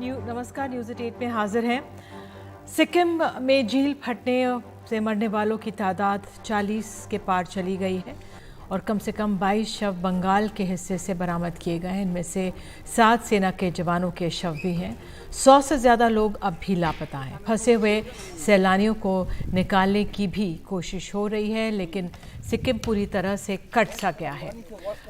नमस्कार, न्यूज़ 8 में हाजिर हैं। सिक्किम में झील फटने से मरने वालों की तादाद 40 के पार चली गई है और कम से कम 22 शव बंगाल के हिस्से से बरामद किए गए हैं। इनमें से 7 सेना के जवानों के शव भी हैं। 100 से ज़्यादा लोग अब भी लापता हैं। फंसे हुए सैलानियों को निकालने की भी कोशिश हो रही है, लेकिन सिक्किम पूरी तरह से कट सा गया है।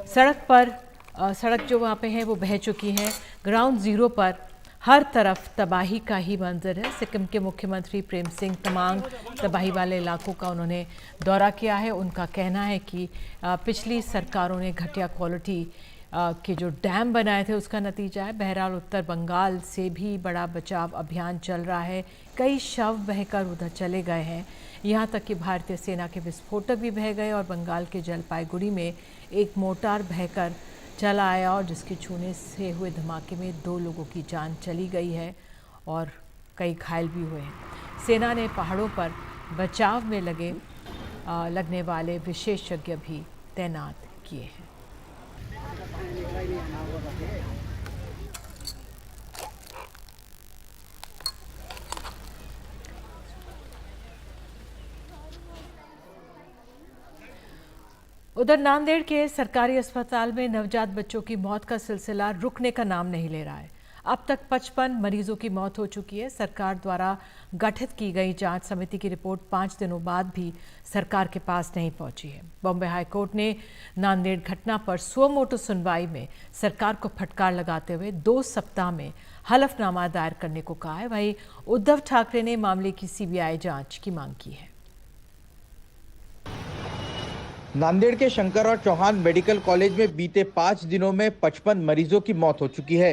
सड़क जो वहाँ पे है वो बह चुकी है। ग्राउंड जीरो पर हर तरफ तबाही का ही मंजर है। सिक्किम के मुख्यमंत्री प्रेम सिंह तमांग तबाही वाले इलाकों का उन्होंने दौरा किया है। उनका कहना है कि पिछली सरकारों ने घटिया क्वालिटी के जो डैम बनाए थे उसका नतीजा है। बहरहाल उत्तर बंगाल से भी बड़ा बचाव अभियान चल रहा है। कई शव बहकर उधर चले गए हैं। यहाँ तक कि भारतीय सेना के विस्फोटक भी बह गए और बंगाल के जलपाईगुड़ी में एक मोटार बहकर चला आया और जिसके छूने से हुए धमाके में 2 लोगों की जान चली गई है और कई घायल भी हुए हैं। सेना ने पहाड़ों पर बचाव में लगने वाले विशेषज्ञ भी तैनात किए हैं। उधर नांदेड़ के सरकारी अस्पताल में नवजात बच्चों की मौत का सिलसिला रुकने का नाम नहीं ले रहा है। अब तक 55 मरीजों की मौत हो चुकी है। सरकार द्वारा गठित की गई जांच समिति की रिपोर्ट 5 दिनों बाद भी सरकार के पास नहीं पहुंची है। बॉम्बे हाईकोर्ट ने नांदेड़ घटना पर सुओ मोटो सुनवाई में सरकार को फटकार लगाते हुए 2 सप्ताह में हलफनामा दायर करने को कहा है। वहीं उद्धव ठाकरे ने मामले की सीबीआई जांच की मांग की है। नांदेड़ के शंकरराव चौहान मेडिकल कॉलेज में बीते 5 दिनों में 55 मरीजों की मौत हो चुकी है।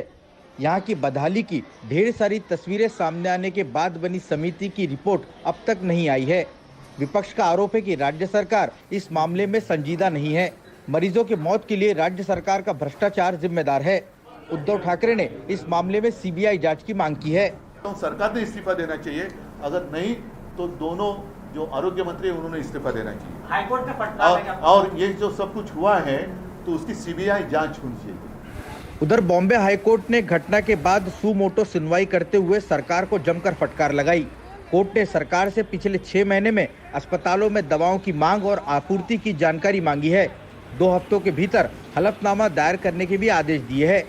यहाँ की बदहाली की ढेर सारी तस्वीरें सामने आने के बाद बनी समिति की रिपोर्ट अब तक नहीं आई है। विपक्ष का आरोप है कि राज्य सरकार इस मामले में संजीदा नहीं है। मरीजों की मौत के लिए राज्य सरकार का भ्रष्टाचार जिम्मेदार है। उद्धव ठाकरे ने इस मामले में सीबीआई जाँच की मांग की है। तो सरकार ने इस्तीफा देना चाहिए, अगर नहीं तो दोनों जो आरोग्य मंत्री है उन्होंने इस्तीफा देना चाहिए। हाईकोर्ट ने फटकार और ये जो सब कुछ हुआ है तो उसकी सीबीआई जांच होनी चाहिए। उधर बॉम्बे हाईकोर्ट ने घटना के बाद सुओ मोटो सुनवाई करते हुए सरकार को जमकर फटकार लगाई। कोर्ट ने सरकार से पिछले 6 महीने में अस्पतालों में दवाओं की मांग और आपूर्ति की जानकारी मांगी है। 2 हफ्तों के भीतर हलफनामा दायर करने के भी आदेश दिए हैं।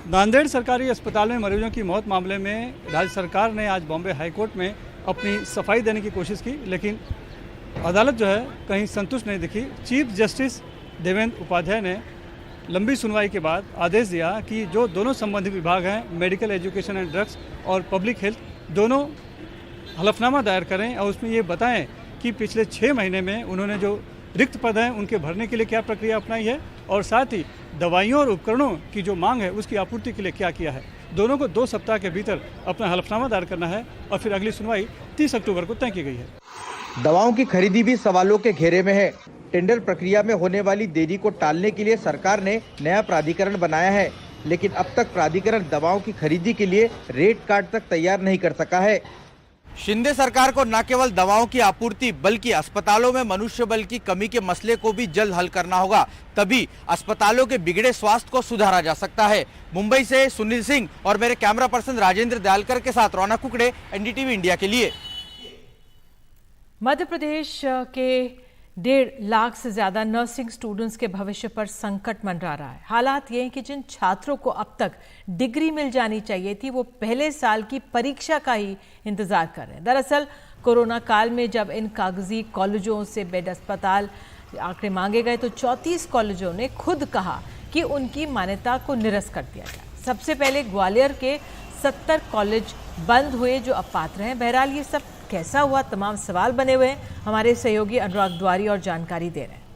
नांदेड़ सरकारी अस्पताल में मरीजों की मौत मामले में राज्य सरकार ने आज बॉम्बे हाईकोर्ट में अपनी सफाई देने की कोशिश की, लेकिन अदालत जो है कहीं संतुष्ट नहीं दिखी। चीफ जस्टिस देवेंद्र उपाध्याय ने लंबी सुनवाई के बाद आदेश दिया कि जो दोनों संबंधित विभाग हैं, मेडिकल एजुकेशन एंड ड्रग्स और पब्लिक हेल्थ, दोनों हलफनामा दायर करें और उसमें ये बताएं कि पिछले 6 महीने में उन्होंने जो रिक्त पद हैं उनके भरने के लिए क्या प्रक्रिया अपनाई है और साथ ही दवाइयों और उपकरणों की जो मांग है उसकी आपूर्ति के लिए क्या किया है। दोनों को 2 सप्ताह के भीतर अपना हलफनामा दायर करना है और फिर अगली सुनवाई 30 अक्टूबर को तय की गई है। दवाओं की खरीदी भी सवालों के घेरे में है। टेंडर प्रक्रिया में होने वाली देरी को टालने के लिए सरकार ने नया प्राधिकरण बनाया है, लेकिन अब तक प्राधिकरण दवाओं की खरीदी के लिए रेट कार्ड तक तैयार नहीं कर सका है। शिंदे सरकार को न केवल दवाओं की आपूर्ति बल्कि अस्पतालों में मनुष्य बल की कमी के मसले को भी जल्द हल करना होगा, तभी अस्पतालों के बिगड़े स्वास्थ्य को सुधारा जा सकता है। मुंबई से सुनील सिंह और मेरे कैमरा पर्सन राजेंद्र दयालकर के साथ रौनक कुकड़े, एनडीटीवी इंडिया के लिए। मध्य प्रदेश के 1.5 लाख से ज्यादा नर्सिंग स्टूडेंट्स के भविष्य पर संकट मंडरा रहा है। हालात ये हैं कि जिन छात्रों को अब तक डिग्री मिल जानी चाहिए थी वो पहले साल की परीक्षा का ही इंतजार कर रहे हैं। दरअसल कोरोना काल में जब इन कागजी कॉलेजों से बेड अस्पताल आंकड़े मांगे गए तो 34 कॉलेजों ने खुद कहा कि उनकी मान्यता को निरस्त कर दिया जाए। सबसे पहले ग्वालियर के 70 कॉलेज बंद हुए जो अब पात्र हैं। बहरहाल ये सब कैसा हुआ, तमाम सवाल बने हुए हैं। हमारे सहयोगी अनुराग द्वारी और जानकारी दे रहे हैं।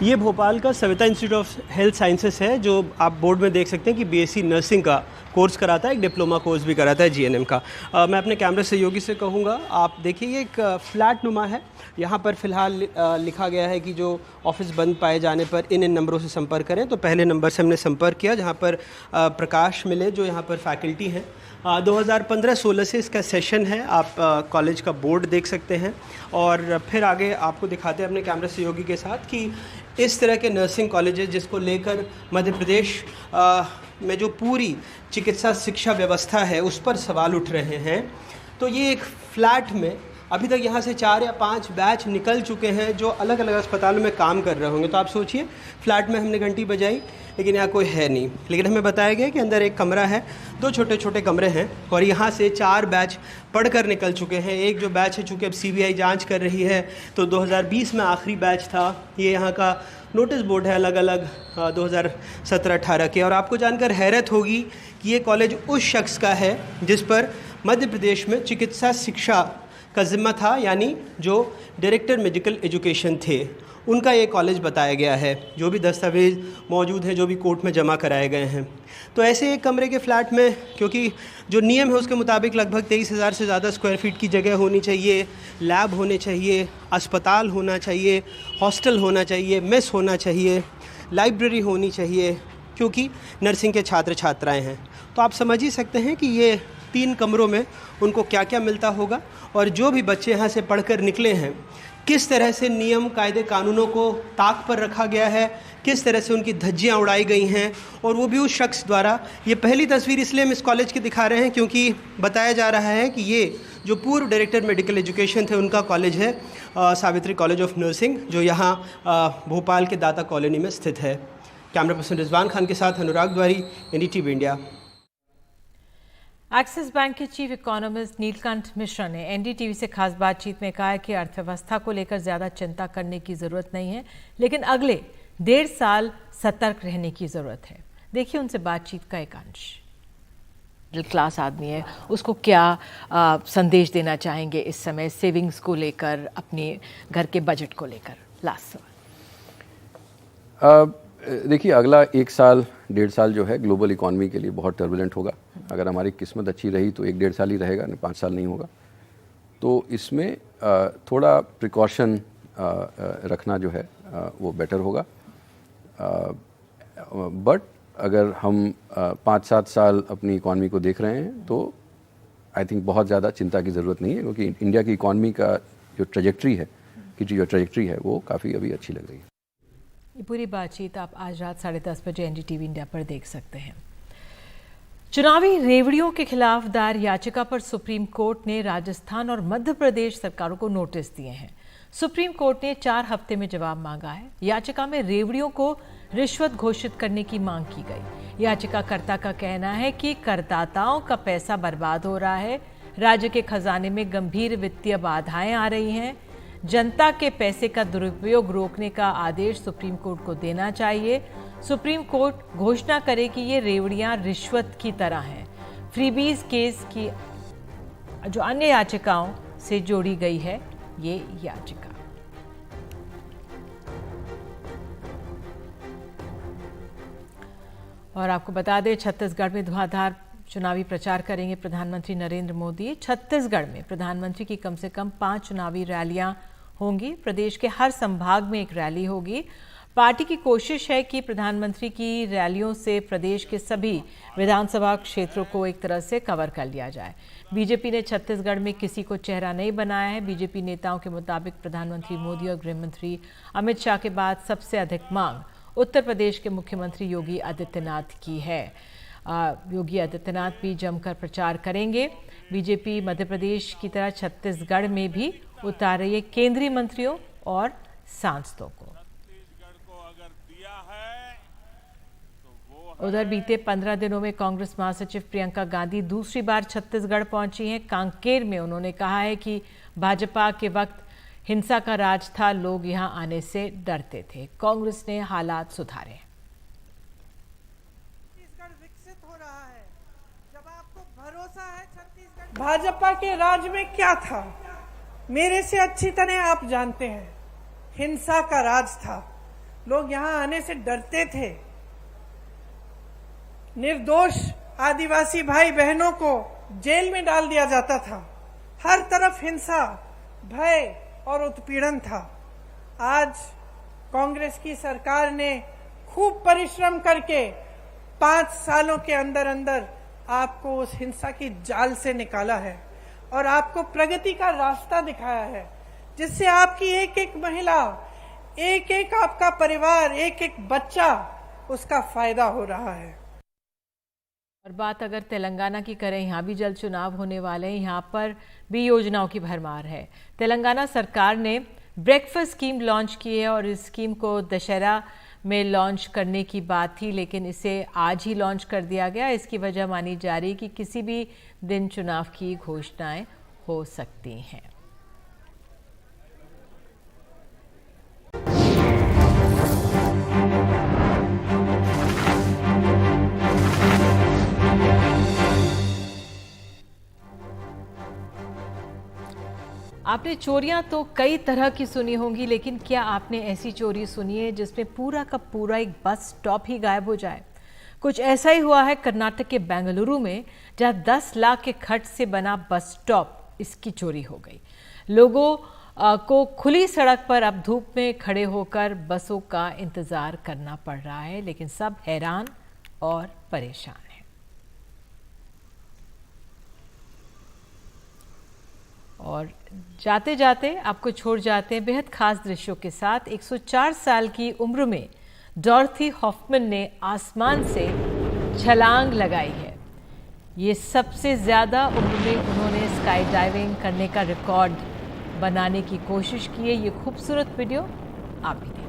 ये भोपाल का Savita institute of health sciences है, जो आप बोर्ड में देख सकते हैं कि बीएससी नर्सिंग का कोर्स कराता है, एक डिप्लोमा कोर्स भी कराता है जीएनएम का। मैं अपने कैमरे सहयोगी से कहूँगा, आप देखिए ये एक फ्लैट नुमा है। यहाँ पर फ़िलहाल लिखा गया है कि जो ऑफिस बंद पाए जाने पर इन नंबरों से संपर्क करें। तो पहले नंबर से हमने संपर्क किया जहाँ पर प्रकाश मिले, जो यहाँ पर फैकल्टी हैं। 2015-16 से इसका सेशन है, आप कॉलेज का बोर्ड देख सकते हैं। और फिर आगे आपको दिखाते हैं अपने कैमरा सहयोगी के साथ कि इस तरह के नर्सिंग कॉलेजेस जिसको लेकर मध्य प्रदेश में जो पूरी चिकित्सा शिक्षा व्यवस्था है उस पर सवाल उठ रहे हैं। तो ये एक फ्लैट में अभी तक यहाँ से 4 या 5 बैच निकल चुके हैं जो अलग अलग अस्पतालों में काम कर रहे होंगे। तो आप सोचिए, फ्लैट में हमने घंटी बजाई लेकिन यहाँ कोई है नहीं, लेकिन हमें बताया गया कि अंदर एक कमरा है, 2 छोटे छोटे कमरे हैं और यहाँ से 4 बैच पढ़कर निकल चुके हैं। एक जो बैच है, चूँकि अब सीबीआई जांच कर रही है, तो 2020 में आखिरी बैच था। ये यहाँ का नोटिस बोर्ड है अलग अलग 2017-18 के। और आपको जानकर हैरत होगी कि ये कॉलेज उस शख्स का है जिस पर मध्य प्रदेश में चिकित्सा शिक्षा का जिम्मा था, यानी जो डायरेक्टर मेडिकल एजुकेशन थे, उनका ये कॉलेज बताया गया है। जो भी दस्तावेज़ मौजूद हैं, जो भी कोर्ट में जमा कराए गए हैं। तो ऐसे एक कमरे के फ्लैट में, क्योंकि जो नियम है उसके मुताबिक लगभग 23,000 से ज़्यादा स्क्वायर फीट की जगह होनी चाहिए, लैब होने चाहिए, अस्पताल होना चाहिए, हॉस्टल होना चाहिए, मेस होना चाहिए, लाइब्रेरी होनी चाहिए, क्योंकि नर्सिंग के छात्र छात्राएँ हैं। तो आप समझ ही सकते हैं कि ये 3 कमरों में उनको क्या क्या मिलता होगा। और जो भी बच्चे यहाँ से पढ़कर निकले हैं, किस तरह से नियम कायदे कानूनों को ताक पर रखा गया है, किस तरह से उनकी धज्जियाँ उड़ाई गई हैं, और वो भी उस शख्स द्वारा। ये पहली तस्वीर इसलिए हम इस कॉलेज की दिखा रहे हैं क्योंकि बताया जा रहा है कि ये जो पूर्व डायरेक्टर मेडिकल एजुकेशन थे उनका कॉलेज है सावित्री कॉलेज ऑफ नर्सिंग, जो यहाँ भोपाल के दाता कॉलोनी में स्थित है। कैमरा पर्सन रिजवान खान के साथ अनुराग द्वारी, एनडीटीवी इंडिया। एक्सिस बैंक के चीफ इकोनॉमिस्ट नीलकंठ मिश्रा ने एनडीटीवी से खास बातचीत में कहा कि अर्थव्यवस्था को लेकर ज्यादा चिंता करने की जरूरत नहीं है, लेकिन अगले 1.5 साल सतर्क रहने की जरूरत है। देखिए उनसे बातचीत का एक अंश। मिडिल क्लास आदमी है, उसको क्या संदेश देना चाहेंगे इस समय सेविंग्स को लेकर, अपने घर के बजट को लेकर? लास्ट सवाल। देखिए, अगला 1 साल 1.5 साल जो है ग्लोबल इकॉनमी के लिए बहुत टर्बुलेंट होगा। अगर हमारी किस्मत अच्छी रही तो 1-1.5 साल ही रहेगा, 5 साल नहीं होगा। तो इसमें थोड़ा प्रिकॉशन रखना जो है वो बेटर होगा। बट अगर हम 5-7 साल अपनी इकॉनमी को देख रहे हैं तो आई थिंक बहुत ज़्यादा चिंता की ज़रूरत नहीं है, क्योंकि इंडिया की इकॉनमी का जो ट्रेजेक्ट्री है वो काफ़ी अभी अच्छी लग रही है। ये पूरी बातचीत आप आज रात 10:30 बजे एनडीटीवी इंडिया पर देख सकते हैं। चुनावी रेवड़ियों के खिलाफ दायर याचिका पर सुप्रीम कोर्ट ने राजस्थान और मध्य प्रदेश सरकारों को नोटिस दिए हैं। सुप्रीम कोर्ट ने 4 हफ्ते में जवाब मांगा है। याचिका में रेवड़ियों को रिश्वत घोषित करने की मांग की गई। याचिकाकर्ता का कहना है कि करदाताओं का पैसा बर्बाद हो रहा है, राज्य के खजाने में गंभीर वित्तीय बाधाएं आ रही हैं। जनता के पैसे का दुरुपयोग रोकने का आदेश सुप्रीम कोर्ट को देना चाहिए। सुप्रीम कोर्ट घोषणा करे कि ये रेवड़ियां रिश्वत की तरह हैं। फ्रीबीज केस की जो अन्य याचिकाओं से जोड़ी गई है ये याचिका। और आपको बता दें, छत्तीसगढ़ में धुआंधार चुनावी प्रचार करेंगे प्रधानमंत्री नरेंद्र मोदी। छत्तीसगढ़ में प्रधानमंत्री की कम से कम 5 चुनावी रैलियां होंगी। प्रदेश के हर संभाग में एक रैली होगी। पार्टी की कोशिश है कि प्रधानमंत्री की रैलियों से प्रदेश के सभी विधानसभा क्षेत्रों को एक तरह से कवर कर लिया जाए। बीजेपी ने छत्तीसगढ़ में किसी को चेहरा नहीं बनाया है। बीजेपी नेताओं के मुताबिक प्रधानमंत्री मोदी और गृह मंत्री अमित शाह के बाद सबसे अधिक मांग उत्तर प्रदेश के मुख्यमंत्री योगी आदित्यनाथ की है। योगी आदित्यनाथ भी जमकर प्रचार करेंगे। बीजेपी मध्य प्रदेश की तरह छत्तीसगढ़ में भी उतार रही है केंद्रीय मंत्रियों और सांसदों को। उधर बीते 15 दिनों में कांग्रेस महासचिव प्रियंका गांधी दूसरी बार छत्तीसगढ़ पहुंची हैं। कांकेर में उन्होंने कहा है कि भाजपा के वक्त हिंसा का राज था, लोग यहां आने से डरते थे। कांग्रेस ने हालात सुधारे। छत्तीसगढ़ विकसित हो रहा है। जब आपको भरोसा है छत्तीसगढ़ भाजपा के राज में क्या था, मेरे से अच्छी तरह आप जानते हैं। हिंसा का राज था, लोग यहां आने से डरते थे। निर्दोष आदिवासी भाई बहनों को जेल में डाल दिया जाता था। हर तरफ हिंसा, भय और उत्पीड़न था। आज कांग्रेस की सरकार ने खूब परिश्रम करके 5 सालों के अंदर अंदर आपको उस हिंसा की जाल से निकाला है और आपको प्रगति का रास्ता दिखाया है, जिससे आपकी एक एक महिला, एक एक आपका परिवार, एक एक बच्चा, उसका फायदा हो रहा है। और बात अगर तेलंगाना की करें, यहाँ भी जल्द चुनाव होने वाले हैं। यहाँ पर भी योजनाओं की भरमार है। तेलंगाना सरकार ने ब्रेकफास्ट स्कीम लॉन्च की है और इस स्कीम को दशहरा में लॉन्च करने की बात थी, लेकिन इसे आज ही लॉन्च कर दिया गया। इसकी वजह मानी जा रही कि किसी भी दिन चुनाव की घोषणाएं हो सकती हैं। आपने चोरियां तो कई तरह की सुनी होंगी, लेकिन क्या आपने ऐसी चोरी सुनी है जिसमें पूरा का पूरा एक बस स्टॉप ही गायब हो जाए? कुछ ऐसा ही हुआ है कर्नाटक के बेंगलुरु में, जहां 10 लाख के खर्च से बना बस स्टॉप, इसकी चोरी हो गई। लोगों को खुली सड़क पर अब धूप में खड़े होकर बसों का इंतजार करना पड़ रहा है, लेकिन सब हैरान और परेशान हैं। और जाते जाते आपको छोड़ जाते हैं बेहद खास दृश्यों के साथ। 104 साल की उम्र में डॉर्थी हॉफमैन ने आसमान से छलांग लगाई है। ये सबसे ज़्यादा उम्र में उन्होंने स्काई डाइविंग करने का रिकॉर्ड बनाने की कोशिश की है। ये खूबसूरत वीडियो आप भी देखें।